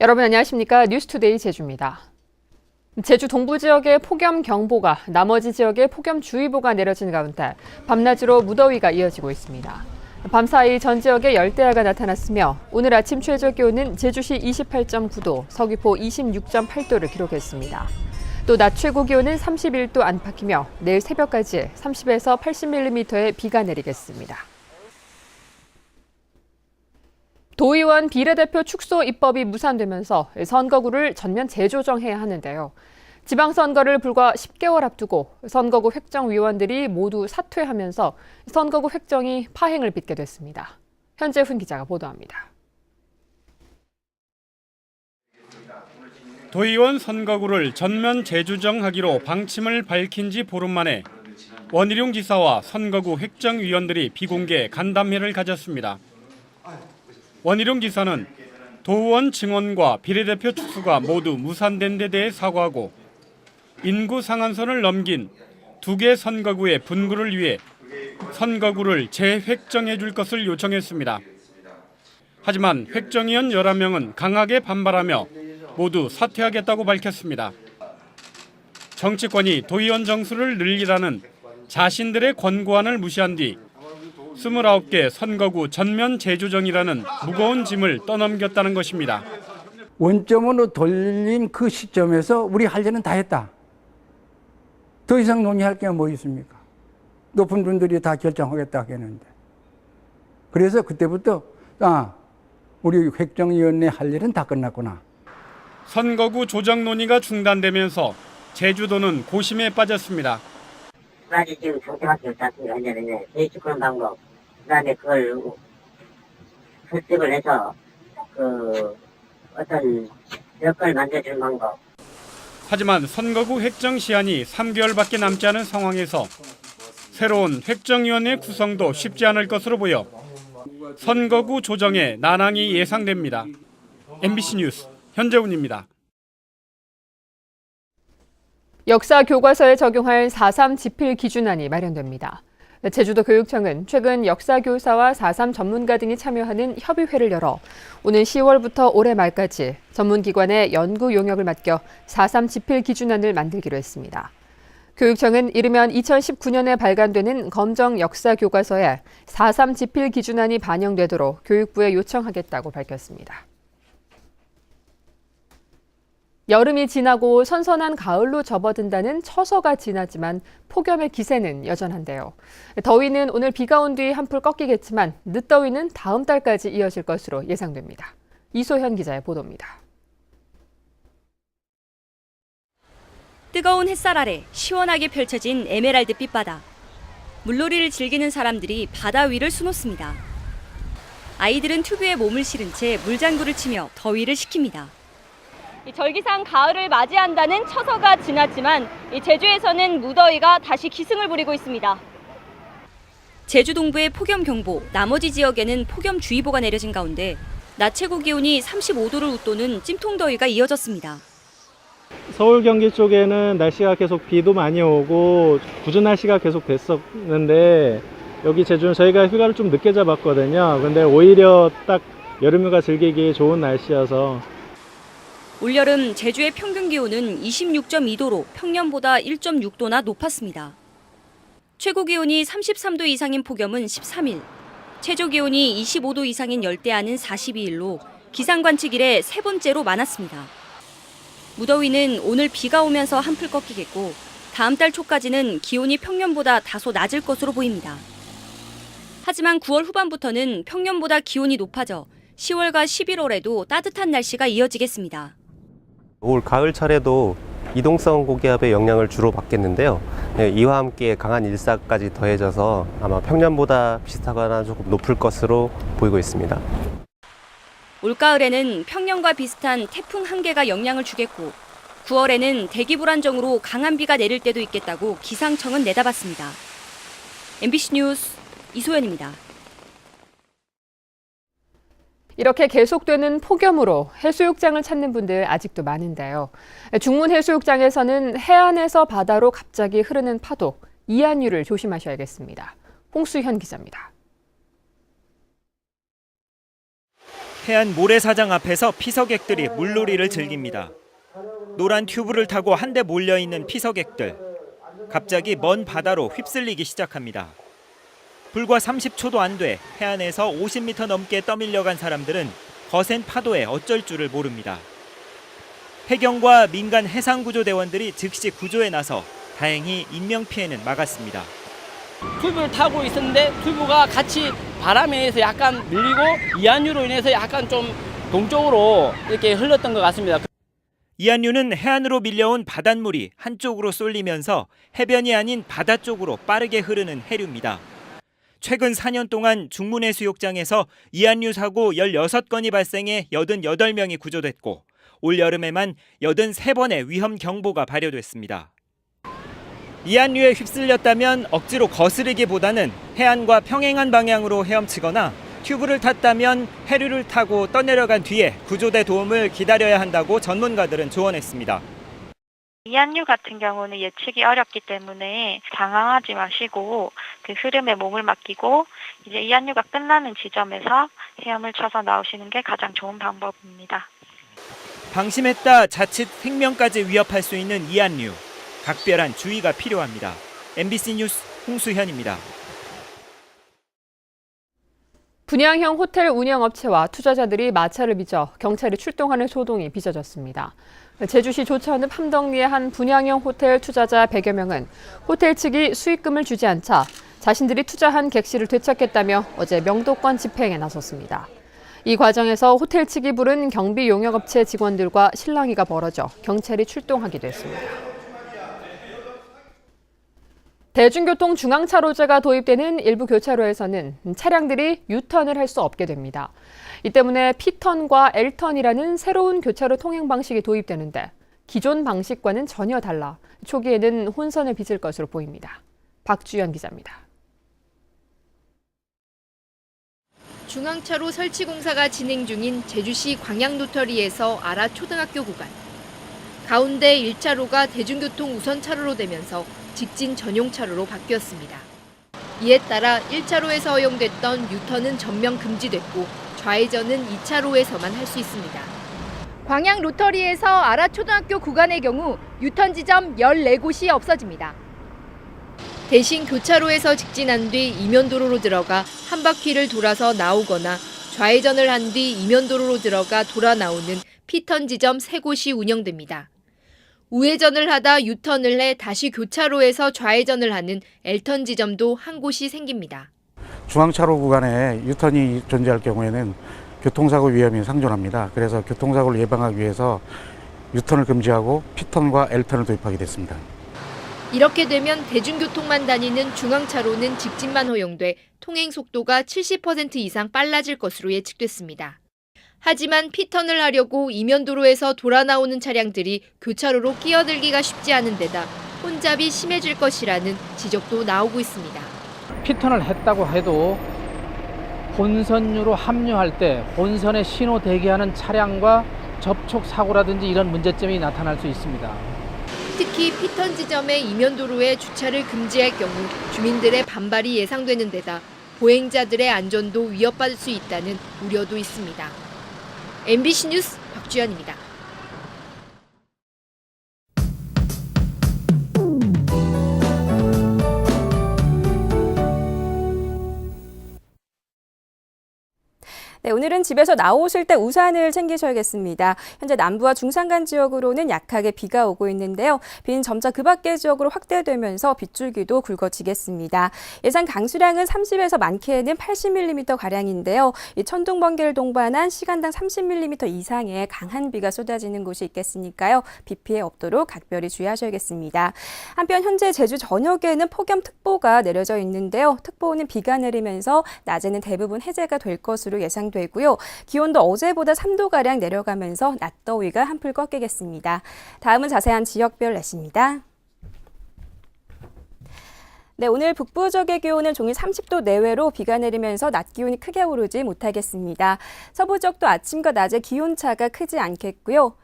여러분 안녕하십니까? 뉴스투데이 제주입니다. 제주 동부 지역에 폭염경보가, 나머지 지역에 폭염주의보가 내려진 가운데 밤낮으로 무더위가 이어지고 있습니다. 밤사이 전 지역에 열대야가 나타났으며 오늘 아침 최저 기온은 제주시 28.9도, 서귀포 26.8도를 기록했습니다. 또 낮 최고 기온은 31도 안팎이며 내일 새벽까지 30에서 80mm의 비가 내리겠습니다. 도의원 비례대표 축소 입법이 무산되면서 선거구를 전면 재조정해야 하는데요. 지방선거를 불과 10개월 앞두고 선거구 획정위원들이 모두 사퇴하면서 선거구 획정이 파행을 빚게 됐습니다. 현재훈 기자가 보도합니다. 도의원 선거구를 전면 재조정하기로 방침을 밝힌 지 보름 만에 원희룡 지사와 선거구 획정위원들이 비공개 간담회를 가졌습니다. 원희룡 지사는 도의원 증언과 비례대표 축소가 모두 무산된 데 대해 사과하고 인구 상한선을 넘긴 2개 선거구의 분구를 위해 선거구를 재획정해 줄 것을 요청했습니다. 하지만 획정위원 11명은 강하게 반발하며 모두 사퇴하겠다고 밝혔습니다. 정치권이 도의원 정수를 늘리라는 자신들의 권고안을 무시한 뒤 29개 선거구 전면 재조정이라는 무거운 짐을 떠넘겼다는 것입니다. 원점으로 돌린 그 시점에서 우리 할 일은 다 했다. 더 이상 논의할 게 뭐 있습니까? 높은 분들이 다 결정하겠다 하겠는데. 그래서 그때부터 우리 획정위원회 할 일은 다 끝났구나. 선거구 조정 논의가 중단되면서 제주도는 고심에 빠졌습니다. 아직 지금 상태밖에 없다는 게 아니라 재축구하는 방법, 그다음에 그걸 설득을 해서 어떤 여건을 만들어주는 방법. 하지만 선거구 획정 시한이 3개월밖에 남지 않은 상황에서 새로운 획정위원회 구성도 쉽지 않을 것으로 보여 선거구 조정에 난항이 예상됩니다. MBC 뉴스 현재훈입니다. 역사 교과서에 적용할 4.3 지필 기준안이 마련됩니다. 제주도 교육청은 최근 역사교사와 4.3 전문가 등이 참여하는 협의회를 열어 오는 10월부터 올해 말까지 전문기관에 연구 용역을 맡겨 4.3 지필 기준안을 만들기로 했습니다. 교육청은 이르면 2019년에 발간되는 검정 역사교과서에 4.3 지필 기준안이 반영되도록 교육부에 요청하겠다고 밝혔습니다. 여름이 지나고 선선한 가을로 접어든다는 처서가 지나지만 폭염의 기세는 여전한데요. 더위는 오늘 비가 온 뒤 한풀 꺾이겠지만 늦더위는 다음 달까지 이어질 것으로 예상됩니다. 이소현 기자의 보도입니다. 뜨거운 햇살 아래 시원하게 펼쳐진 에메랄드빛 바다. 물놀이를 즐기는 사람들이 바다 위를 수놓습니다. 아이들은 튜브에 몸을 실은 채 물장구를 치며 더위를 식힙니다. 절기상 가을을 맞이한다는 처서가 지났지만 제주에서는 무더위가 다시 기승을 부리고 있습니다. 제주 동부의 폭염경보, 나머지 지역에는 폭염주의보가 내려진 가운데 낮 최고 기온이 35도를 웃도는 찜통더위가 이어졌습니다. 서울 경기 쪽에는 날씨가 계속 비도 많이 오고 궂은 날씨가 계속 됐었는데 여기 제주는 저희가 휴가를 좀 늦게 잡았거든요. 근데 오히려 딱 여름휴가 즐기기 좋은 날씨여서 올여름 제주의 평균 기온은 26.2도로 평년보다 1.6도나 높았습니다. 최고 기온이 33도 이상인 폭염은 13일, 최저 기온이 25도 이상인 열대야는 42일로 기상 관측 이래 세 번째로 많았습니다. 무더위는 오늘 비가 오면서 한풀 꺾이겠고 다음 달 초까지는 기온이 평년보다 다소 낮을 것으로 보입니다. 하지만 9월 후반부터는 평년보다 기온이 높아져 10월과 11월에도 따뜻한 날씨가 이어지겠습니다. 올 가을철에도 이동성 고기압의 영향을 주로 받겠는데요. 이와 함께 강한 일사까지 더해져서 아마 평년보다 비슷하거나 조금 높을 것으로 보이고 있습니다. 올가을에는 평년과 비슷한 태풍 한 개가 영향을 주겠고 9월에는 대기 불안정으로 강한 비가 내릴 때도 있겠다고 기상청은 내다봤습니다. MBC 뉴스 이소연입니다. 이렇게 계속되는 폭염으로 해수욕장을 찾는 분들 아직도 많은데요. 중문 해수욕장에서는 해안에서 바다로 갑자기 흐르는 파도, 이안유를 조심하셔야겠습니다. 홍수현 기자입니다. 해안 모래사장 앞에서 피서객들이 물놀이를 즐깁니다. 노란 튜브를 타고 한데 몰려있는 피서객들. 갑자기 먼 바다로 휩쓸리기 시작합니다. 불과 30초도 안 돼 해안에서 50m 넘게 떠밀려간 사람들은 거센 파도에 어쩔 줄을 모릅니다. 해경과 민간 해상구조대원들이 즉시 구조에 나서 다행히 인명피해는 막았습니다. 튜브를 타고 있었는데 튜브가 같이 바람에 의해서 약간 밀리고 이안유로 인해서 약간 좀 동쪽으로 이렇게 흘렀던 것 같습니다. 이안유는 해안으로 밀려온 바닷물이 한쪽으로 쏠리면서 해변이 아닌 바다 쪽으로 빠르게 흐르는 해류입니다. 최근 4년 동안 중문해수욕장에서 이안유 사고 16건이 발생해 88명이 구조됐고 올 여름에만 83번의 위험 경보가 발효됐습니다. 이안유에 휩쓸렸다면 억지로 거스르기보다는 해안과 평행한 방향으로 헤엄치거나 튜브를 탔다면 해류를 타고 떠내려간 뒤에 구조대 도움을 기다려야 한다고 전문가들은 조언했습니다. 이안유 같은 경우는 예측이 어렵기 때문에 당황하지 마시고 그 흐름에 몸을 맡기고 이제 이안유가 끝나는 지점에서 헤엄을 쳐서 나오시는 게 가장 좋은 방법입니다. 방심했다 자칫 생명까지 위협할 수 있는 이안유. 각별한 주의가 필요합니다. MBC 뉴스 홍수현입니다. 분양형 호텔 운영업체와 투자자들이 마찰을 빚어 경찰이 출동하는 소동이 빚어졌습니다. 제주시 조천읍 함덕리의 한 분양형 호텔 투자자 100여 명은 호텔 측이 수익금을 주지 않자 자신들이 투자한 객실을 되찾겠다며 어제 명도권 집행에 나섰습니다. 이 과정에서 호텔 측이 부른 경비 용역업체 직원들과 실랑이가 벌어져 경찰이 출동하기도 했습니다. 대중교통 중앙차로제가 도입되는 일부 교차로에서는 차량들이 U턴을 할 수 없게 됩니다. 이 때문에 P턴과 L턴이라는 새로운 교차로 통행 방식이 도입되는데 기존 방식과는 전혀 달라 초기에는 혼선을 빚을 것으로 보입니다. 박주연 기자입니다. 중앙차로 설치 공사가 진행 중인 제주시 광양로터리에서 아라 초등학교 구간. 가운데 1차로가 대중교통 우선 차로로 되면서 직진 전용 차로로 바뀌었습니다. 이에 따라 1차로에서 허용됐던 U턴은 전면 금지됐고 좌회전은 2차로에서만 할 수 있습니다. 광양 로터리에서 아라초등학교 구간의 경우 U턴 지점 14곳이 없어집니다. 대신 교차로에서 직진한 뒤 이면도로로 들어가 한 바퀴를 돌아서 나오거나 좌회전을 한 뒤 이면도로로 들어가 돌아 나오는 P턴 지점 3곳이 운영됩니다. 우회전을 하다 U턴을 해 다시 교차로에서 좌회전을 하는 L턴 지점도 한 곳이 생깁니다. 중앙차로 구간에 U턴이 존재할 경우에는 교통사고 위험이 상존합니다. 그래서 교통사고를 예방하기 위해서 U턴을 금지하고 P턴과 L턴을 도입하게 됐습니다. 이렇게 되면 대중교통만 다니는 중앙차로는 직진만 허용돼 통행 속도가 70% 이상 빨라질 것으로 예측됐습니다. 하지만 P턴을 하려고 이면도로에서 돌아 나오는 차량들이 교차로로 끼어들기가 쉽지 않은 데다 혼잡이 심해질 것이라는 지적도 나오고 있습니다. P턴을 했다고 해도 본선유로 합류할 때 본선에 신호 대기하는 차량과 접촉 사고라든지 이런 문제점이 나타날 수 있습니다. 특히 P턴 지점의 이면도로에 주차를 금지할 경우 주민들의 반발이 예상되는 데다 보행자들의 안전도 위협받을 수 있다는 우려도 있습니다. MBC 뉴스 박주연입니다. 네, 오늘은 집에서 나오실 때 우산을 챙기셔야겠습니다. 현재 남부와 중산간 지역으로는 약하게 비가 오고 있는데요. 비는 점차 그 밖의 지역으로 확대되면서 빗줄기도 굵어지겠습니다. 예상 강수량은 30에서 많게는 80mm가량인데요. 이 천둥, 번개를 동반한 시간당 30mm 이상의 강한 비가 쏟아지는 곳이 있겠으니까요. 비 피해 없도록 각별히 주의하셔야겠습니다. 한편 현재 제주 전역에는 폭염특보가 내려져 있는데요. 특보는 비가 내리면서 낮에는 대부분 해제가 될 것으로 예상됩니다. 되고요. 기온도 어제보다 3도가량 내려가면서 낮더위가 한풀 꺾이겠습니다. 다음은 자세한 지역별 날씨입니다. 네, 오늘 북부 지역의 기온은 종일 30도 내외로 비가 내리면서 낮 기온이 크게 오르지 못하겠습니다. 서부 지역도 아침과 낮에 기온차가 크지 않겠고요.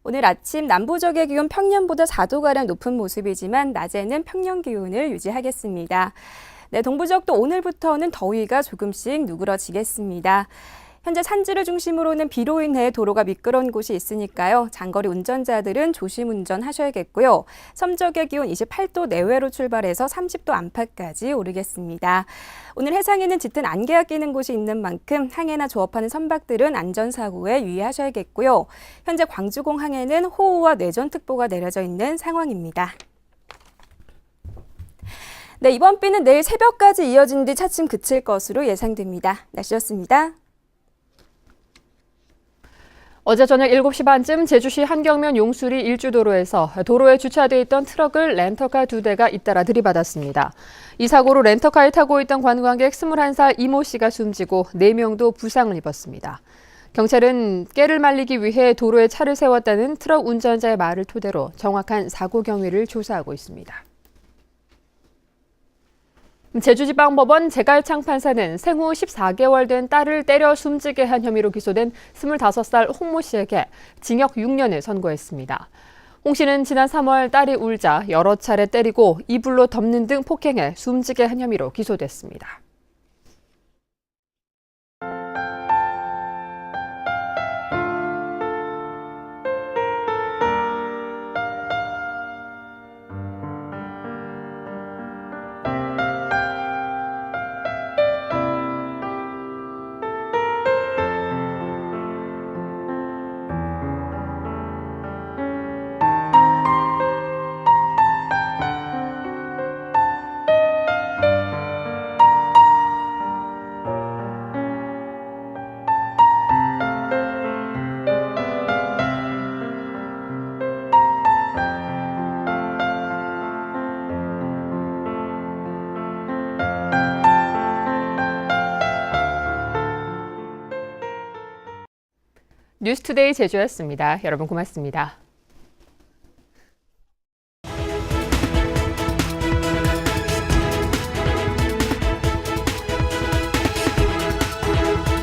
오늘 아침 남부 지역의 기온 평년보다 4도가량 높은 모습이지만 낮에는 평년 기온을 유지하겠습니다. 네, 동부 지역도 오늘부터는 더위가 조금씩 누그러지겠습니다. 현재 산지를 중심으로는 비로 인해 도로가 미끄러운 곳이 있으니까요. 장거리 운전자들은 조심 운전하셔야겠고요. 섬적의 기온 28도 내외로 출발해서 30도 안팎까지 오르겠습니다. 오늘 해상에는 짙은 안개가 끼는 곳이 있는 만큼 항해나 조업하는 선박들은 안전사고에 유의하셔야겠고요. 현재 광주공항에는 호우와 뇌전특보가 내려져 있는 상황입니다. 네, 이번 비는 내일 새벽까지 이어진 뒤 차츰 그칠 것으로 예상됩니다. 날씨였습니다. 어제 저녁 7시 반쯤 제주시 한경면 용수리 일주도로에서 도로에 주차돼 있던 트럭을 렌터카 2대가 잇따라 들이받았습니다. 이 사고로 렌터카에 타고 있던 관광객 21살 이모 씨가 숨지고 4명도 부상을 입었습니다. 경찰은 깨를 말리기 위해 도로에 차를 세웠다는 트럭 운전자의 말을 토대로 정확한 사고 경위를 조사하고 있습니다. 제주지방법원 제갈창 판사는 생후 14개월 된 딸을 때려 숨지게 한 혐의로 기소된 25살 홍모 씨에게 징역 6년을 선고했습니다. 홍 씨는 지난 3월 딸이 울자 여러 차례 때리고 이불로 덮는 등 폭행해 숨지게 한 혐의로 기소됐습니다. 뉴스투데이 제주였습니다. 여러분 고맙습니다.